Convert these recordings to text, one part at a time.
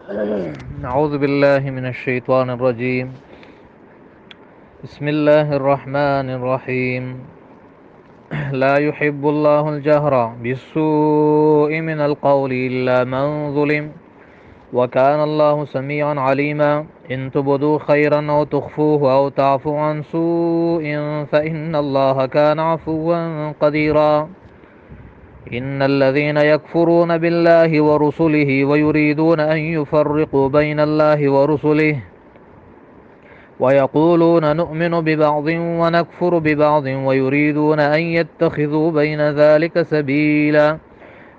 أعوذ بالله من الشيطان الرجيم. بسم الله الرحمن الرحيم. لا يحب الله الجهر بالسوء من القول إلا من ظلم وكان الله سميعا عليما. إن تبدوا خيرا أو تخفوه أو تعفوا عن سوء فإن الله كان عفوا قديرا. إن الذين يكفرون بالله ورسله ويريدون أن يفرقوا بين الله ورسله ويقولون نؤمن ببعض ونكفر ببعض ويريدون أن يتخذوا بين ذلك سبيلا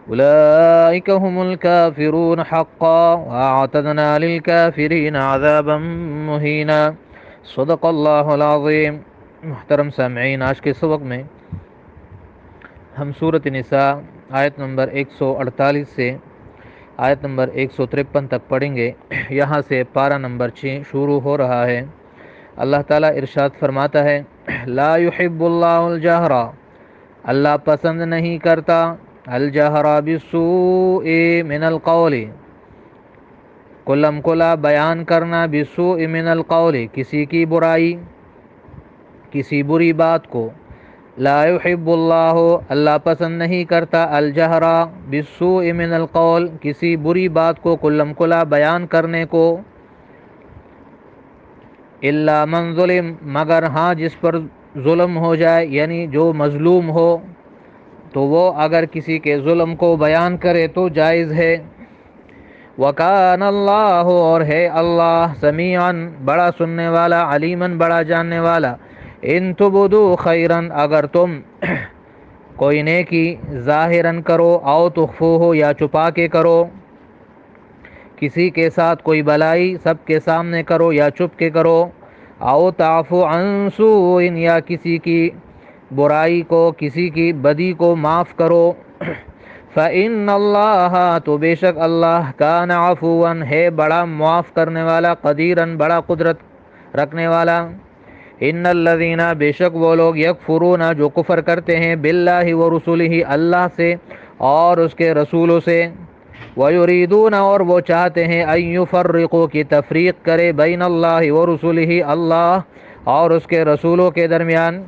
أولئك هم الكافرون حقا وأعتدنا للكافرين عذابا مهينا. صدق اللہ العظیم. محترم سامعین، آج کے سبق میں ہم سورۃ نساء آیت نمبر 148 سے آیت نمبر 153 تک پڑھیں گے. یہاں سے پارہ نمبر 6 شروع ہو رہا ہے. اللہ تعالیٰ ارشاد فرماتا ہے، لا يحب اللہ الجہر، اللہ پسند نہیں کرتا، الجہر بالسوء من القول، کلم کلا بیان کرنا، بالسوء من القول، کسی کی برائی، کسی بری بات کو. لا يحب اللہ، اللہ پسند نہیں کرتا، الجہر بالسوء من القول، کسی بری بات کو کلم کلا بیان کرنے کو. الا من ظلم، مگر ہاں جس پر ظلم ہو جائے، یعنی جو مظلوم ہو تو وہ اگر کسی کے ظلم کو بیان کرے تو جائز ہے. وَكَانَ اللَّهُ، اور ہے اللہ، سمیعاً بڑا سننے والا، علیماً بڑا جاننے والا. ان تبدوا خیراً، اگر تم کوئی نیکی ظاہراً کرو، او تخفوہ، یا چھپا کے کرو، کسی کے ساتھ کوئی بلائی سب کے سامنے کرو یا چھپ کے کرو، او تعفو عن سوء، یا کسی کی برائی کو، کسی کی بدی کو معاف کرو. فإن اللہ، تو بے شک اللہ، کان عفوا، ہے بڑا معاف کرنے والا، قدیراً بڑا قدرت رکھنے والا. ان الذین، بے شک وہ لوگ، یکفرون، جو کفر کرتے ہیں، باللہ ورسلہ، اللہ سے اور اس کے رسولوں سے، وَيُرِيدُونَ، اور وہ چاہتے ہیں، أَن يُفَرِّقُوا، کی تفریق کرے، بین اللہ ورسلہ، اللہ اور اس کے رسولوں کے درمیان.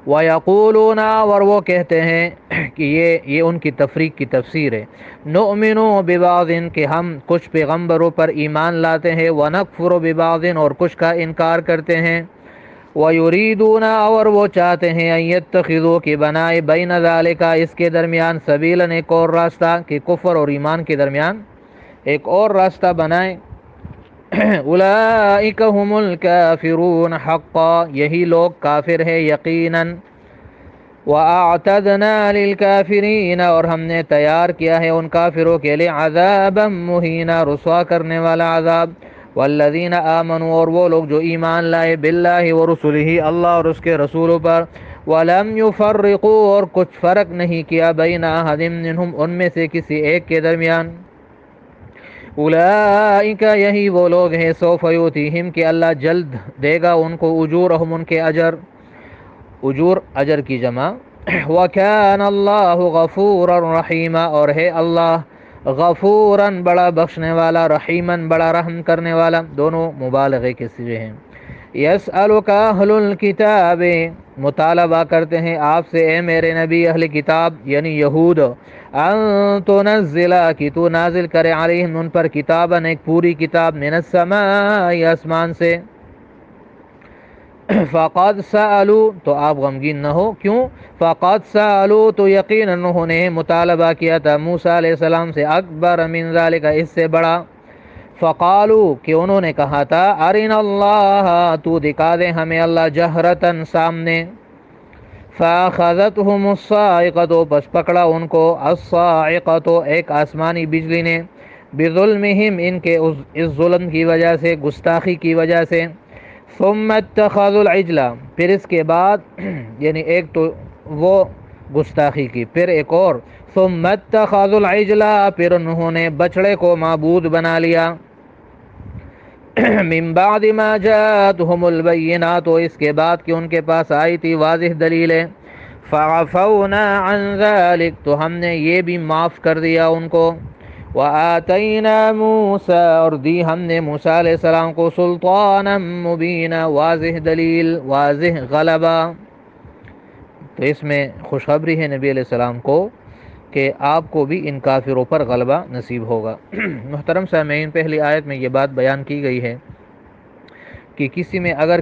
وَيَقُولُونَ، اور وہ کہتے ہیں کہ یہ ان کی تفریق کی تفسیر ہے، نُؤْمِنُ بِبَعْضٍ، کہ ہم کچھ پیغمبروں پر ایمان لاتے ہیں، وَنَكْفُرُ بِبَعْضٍ، اور کچھ کا انکار کرتے ہیں. وَيُرِيدُونَ، اور وہ چاہتے ہیں، أَن يَتَّخِذُوا، کہ بنائے، بین ذَلِكَ، اس کے درمیان، سبیلاً، ایک اور راستہ، کہ کفر اور ایمان کے درمیان ایک اور راستہ بنائیں. اولئک هم الکافرون حقا، یہی لوگ کافر ہے یقیناً. وَأَعْتَدْنَا لِلْكَافِرِينَ، اور ہم نے تیار کیا ہے ان کافروں کے لیے، عذابا مہینا، رسوا کرنے والا عذاب. والذین آمنوا، اور وہ لوگ جو ایمان لائے، باللہ ورسلہ، اللہ اور اس کے رسولوں پر، ولم یفرقوا، اور کچھ فرق نہیں کیا، بین احد منہم، ان میں سے کسی ایک کے درمیان. اولئک، یہی وہ لوگ ہیں، سوف یؤتیہم، کہ اللہ جلد دے گا ان کو، اجورہم، ان کے اجر، اجور اجر کی جمع. وَكَانَ اللَّهُ غَفُورًا رَحِيمًا، اور ہے اللہ غفوراً بڑا بخشنے والا، رحیماً بڑا رحم کرنے والا، دونوں مبالغے کے صیغے ہیں. یسألک اہل الکتاب، مطالبہ کرتے ہیں آپ سے، اے میرے نبی، اہل کتاب یعنی یہود، ان تنزل، کہ تو نازل کرے، علیہم، ان پر، کتاباً، ایک پوری کتاب، من السماء، آسمان سے. فقد سألوا، تو آپ غمگین نہ ہو، کیوں؟ فقد سألوا، تو یقیناً انہوں نے مطالبہ کیا تھا موسیٰ علیہ السلام سے، اکبر من ذالک، اس سے بڑا. فقالوا، کہ انہوں نے کہا تھا، ارنا اللہ، تو دکھا دے ہمیں اللہ، جہرتاً، سامنے. فاخذتهم الصاعقۃ، بس پکڑا ان کو، الصاعقۃ، ایک آسمانی بجلی نے، بظلمہم، ان کے اس ظلم کی وجہ سے، گستاخی کی وجہ سے. ثم اتخذوا العجل، پھر اس کے بعد، یعنی ایک تو وہ گستاخی کی، پھر ایک اور، ثم اتخذوا العجل، پھر انہوں نے بچڑے کو معبود بنا لیا. من بعد ما جاءتهم البینات، اس کے بعد کہ ان کے پاس آئی تھی واضح دلیلیں. فعفونا عن ذلك، تو ہم نے یہ بھی معاف کر دیا ان کو. وآتینا موسیٰ، اور دی ہم نے موسیٰ علیہ السلام کو سلطانا مبینا، واضح دلیل، واضح غلبہ۔ تو اس میں خوشخبری ہے نبی علیہ السلام کو کہ آپ کو بھی ان کافروں پر غلبہ نصیب ہوگا۔ محترم سامعین، پہلی آیت میں یہ بات بیان کی گئی ہے کہ کسی میں اگر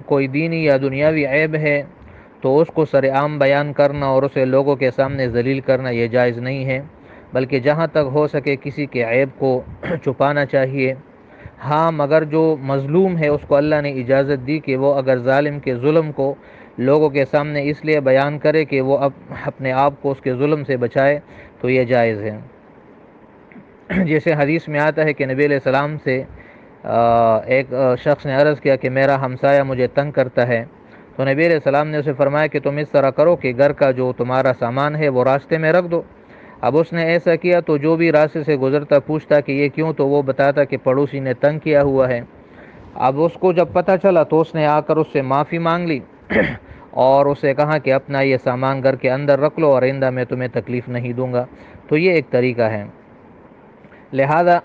کوئی دینی یا دنیاوی عیب ہے تو اس کو سر عام بیان کرنا اور اسے لوگوں کے سامنے ذلیل کرنا یہ جائز نہیں ہے، بلکہ جہاں تک ہو سکے کسی کے عیب کو چھپانا چاہیے۔ ہاں، مگر جو مظلوم ہے اس کو اللہ نے اجازت دی کہ وہ اگر ظالم کے ظلم کو لوگوں کے سامنے اس لیے بیان کرے کہ وہ اپنے آپ کو اس کے ظلم سے بچائے تو یہ جائز ہے۔ جیسے حدیث میں آتا ہے کہ نبی علیہ السلام سے ایک شخص نے عرض کیا کہ میرا ہمسایہ مجھے تنگ کرتا ہے، تو نبی علیہ السلام نے اسے فرمایا کہ تم اس طرح کرو کہ گھر کا جو تمہارا سامان ہے وہ راستے میں رکھ دو۔ اب اس نے ایسا کیا تو جو بھی راستے سے گزرتا پوچھتا کہ یہ کیوں، تو وہ بتاتا کہ پڑوسی نے تنگ کیا ہوا ہے۔ اب اس کو جب پتہ چلا تو اس نے آ کر اس سے معافی مانگ لی اور اسے کہا کہ اپنا یہ سامان گھر کے اندر رکھ لو اور آئندہ میں تمہیں تکلیف نہیں دوں گا۔ تو یہ ایک طریقہ ہے۔ لہذا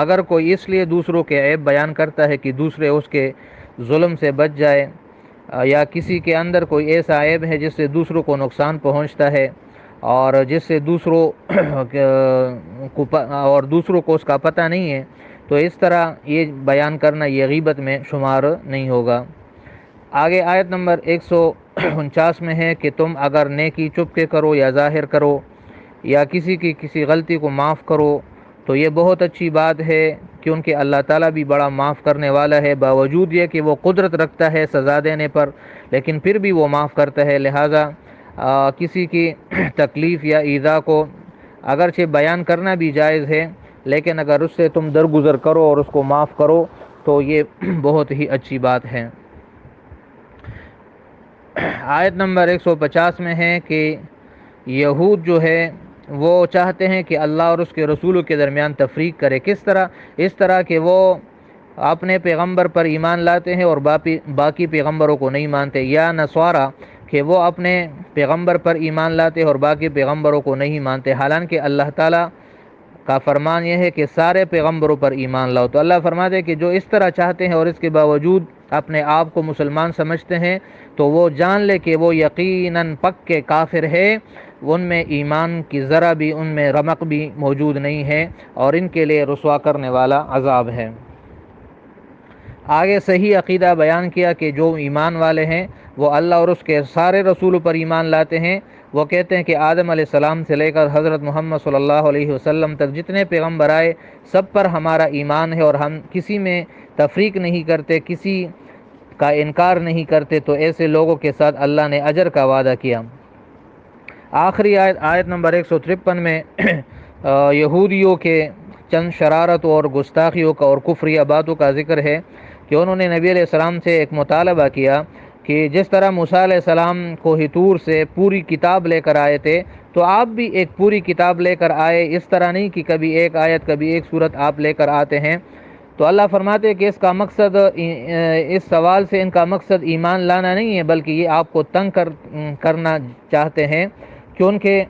اگر کوئی اس لیے دوسروں کے عیب بیان کرتا ہے کہ دوسرے اس کے ظلم سے بچ جائے، یا کسی کے اندر کوئی ایسا عیب ہے جس سے دوسروں کو نقصان پہنچتا ہے اور جس سے دوسروں کو اس کا پتہ نہیں ہے، تو اس طرح یہ بیان کرنا یہ غیبت میں شمار نہیں ہوگا۔ آگے آیت نمبر 149 میں ہے کہ تم اگر نیکی چپ کے کرو یا ظاہر کرو یا کسی کی کسی غلطی کو معاف کرو تو یہ بہت اچھی بات ہے، کیونکہ اللہ تعالیٰ بھی بڑا معاف کرنے والا ہے، باوجود یہ کہ وہ قدرت رکھتا ہے سزا دینے پر لیکن پھر بھی وہ معاف کرتا ہے۔ لہٰذا کسی کی تکلیف یا ایذا کو اگرچہ بیان کرنا بھی جائز ہے، لیکن اگر اس سے تم درگزر کرو اور اس کو معاف کرو تو یہ بہت ہی اچھی بات ہے۔ آیت نمبر 150 میں ہے کہ یہود جو ہے وہ چاہتے ہیں کہ اللہ اور اس کے رسولوں کے درمیان تفریق کرے۔ کس طرح؟ اس طرح کہ وہ اپنے پیغمبر پر ایمان لاتے ہیں اور باقی پیغمبروں کو نہیں مانتے، یا نصارہ کہ وہ اپنے پیغمبر پر ایمان لاتے ہیں اور باقی پیغمبروں کو نہیں مانتے، حالانکہ اللہ تعالیٰ کا فرمان یہ ہے کہ سارے پیغمبروں پر ایمان لاؤ۔ تو اللہ فرماتے ہیں کہ جو اس طرح چاہتے ہیں اور اس کے باوجود اپنے آپ کو مسلمان سمجھتے ہیں تو وہ جان لے کہ وہ یقیناً پکے کافر ہے، ان میں ایمان کی ذرہ بھی، ان میں رمق بھی موجود نہیں ہے اور ان کے لیے رسوا کرنے والا عذاب ہے۔ آگے صحیح عقیدہ بیان کیا کہ جو ایمان والے ہیں وہ اللہ اور اس کے سارے رسولوں پر ایمان لاتے ہیں۔ وہ کہتے ہیں کہ آدم علیہ السلام سے لے کر حضرت محمد صلی اللہ علیہ وسلم تک جتنے پیغمبر آئے سب پر ہمارا ایمان ہے اور ہم کسی میں تفریق نہیں کرتے، کسی کا انکار نہیں کرتے۔ تو ایسے لوگوں کے ساتھ اللہ نے اجر کا وعدہ کیا۔ آخری آیت نمبر 153 میں یہودیوں کے چند شرارتوں اور گستاخیوں کا اور کفریہ باتوں کا ذکر ہے کہ انہوں نے نبی علیہ السلام سے ایک مطالبہ کیا کہ جس طرح موسیٰ علیہ السلام کوہ طور سے پوری کتاب لے کر آئے تھے تو آپ بھی ایک پوری کتاب لے کر آئے، اس طرح نہیں کہ کبھی ایک آیت کبھی ایک سورت آپ لے کر آتے ہیں۔ تو اللہ فرماتے ہیں کہ اس کا مقصد، اس سوال سے ان کا مقصد ایمان لانا نہیں ہے، بلکہ یہ آپ کو تنگ کرنا چاہتے ہیں، کیونکہ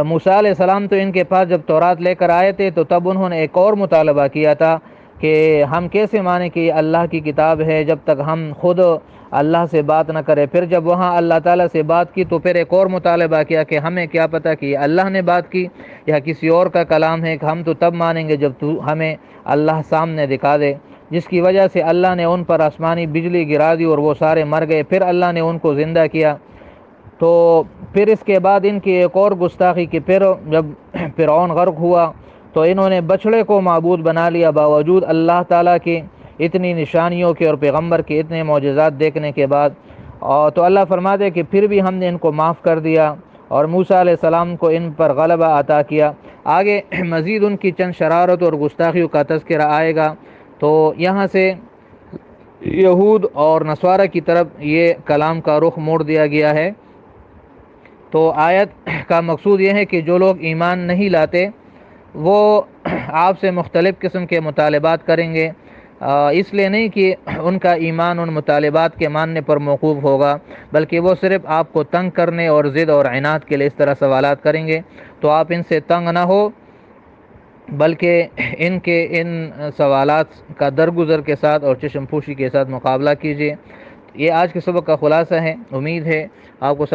موسیٰ علیہ السلام تو ان کے پاس جب تورات لے کر آئے تھے تو تب انہوں نے ایک اور مطالبہ کیا تھا کہ ہم کیسے مانیں کہ یہ اللہ کی کتاب ہے جب تک ہم خود اللہ سے بات نہ کرے۔ پھر جب وہاں اللہ تعالیٰ سے بات کی تو پھر ایک اور مطالبہ کیا کہ ہمیں کیا پتہ کہ اللہ نے بات کی یا کسی اور کا کلام ہے، کہ ہم تو تب مانیں گے جب تو ہمیں اللہ سامنے دکھا دے، جس کی وجہ سے اللہ نے ان پر آسمانی بجلی گرا دی اور وہ سارے مر گئے۔ پھر اللہ نے ان کو زندہ کیا۔ تو پھر اس کے بعد ان کی ایک اور گستاخی کہ پھر جب فرعون غرق ہوا تو انہوں نے بچڑے کو معبود بنا لیا، باوجود اللہ تعالیٰ کی اتنی نشانیوں کے اور پیغمبر کے اتنے معجزات دیکھنے کے بعد۔ اور تو اللہ فرماتے کہ پھر بھی ہم نے ان کو معاف کر دیا اور موسیٰ علیہ السلام کو ان پر غلبہ عطا کیا۔ آگے مزید ان کی چند شرارت اور گستاخیوں کا تذکرہ آئے گا۔ تو یہاں سے یہود اور نصارہ کی طرف یہ کلام کا رخ موڑ دیا گیا ہے۔ تو آیت کا مقصود یہ ہے کہ جو لوگ ایمان نہیں لاتے وہ آپ سے مختلف قسم کے مطالبات کریں گے، اس لیے نہیں کہ ان کا ایمان ان مطالبات کے ماننے پر موقوف ہوگا، بلکہ وہ صرف آپ کو تنگ کرنے اور ضد اور عناد کے لیے اس طرح سوالات کریں گے، تو آپ ان سے تنگ نہ ہو، بلکہ ان سوالات کا درگزر کے ساتھ اور چشم پوشی کے ساتھ مقابلہ کیجیے۔ یہ آج کے سبق کا خلاصہ ہے، امید ہے آپ کو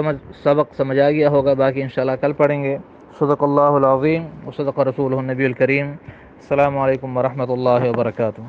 سبق سمجھ آ گیا ہوگا، باقی انشاءاللہ کل پڑھیں گے۔ صدق اللہ العظیم و صدق رسولہ النبی الکریم۔ السلام علیکم ورحمۃ اللہ وبرکاتہ۔